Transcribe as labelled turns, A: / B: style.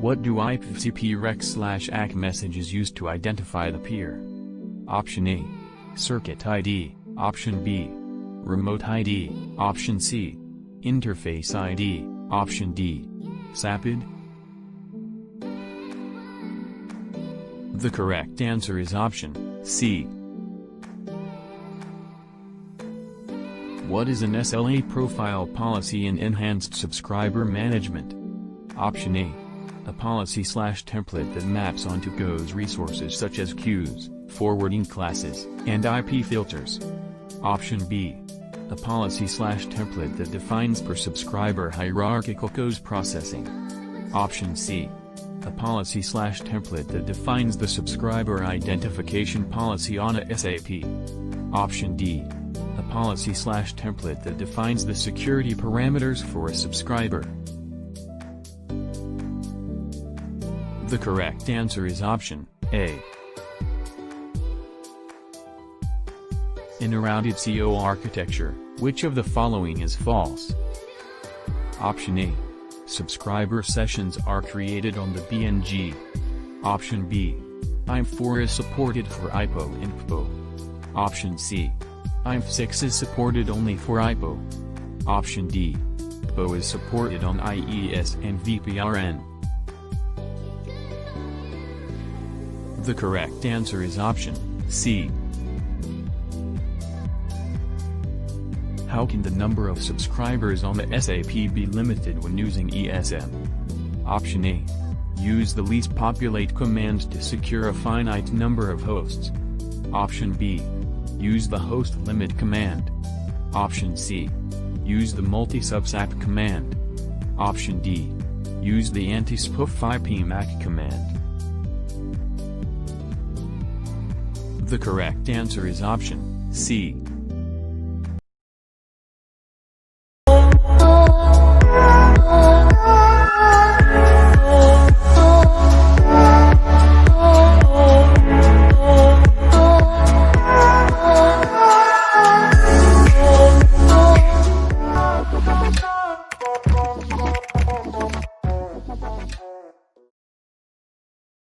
A: What do IPv4-ACK messages use to identify the peer? Option A. Circuit ID. Option B. Remote ID. Option C. Interface ID. Option D. SAPID. The correct answer is option C. What is an SLA profile policy in enhanced subscriber management? Option A. A policy/template that maps onto GO's resources such as queues, forwarding classes, and IP filters. Option B. A policy/template that defines per subscriber hierarchical GO's processing. Option C. A policy/template that defines the subscriber identification policy on a SAP. Option D. A policy/template that defines the security parameters for a subscriber. The correct answer is option A. In a routed CO architecture, which of the following is false? Option A. Subscriber sessions are created on the BNG. Option B. IM4 is supported for IPO and PPO. Option C. IM6 is supported only for IPO. Option D. PPO is supported on IES and VPRN. The correct answer is option C. How can the number of subscribers on the SAP be limited when using ESM? Option A. Use the least populate command to secure a finite number of hosts. Option B. Use the host limit command. Option C. Use the multi-subsap command. Option D. Use the anti-spoof IPMAC command. The correct answer is option C.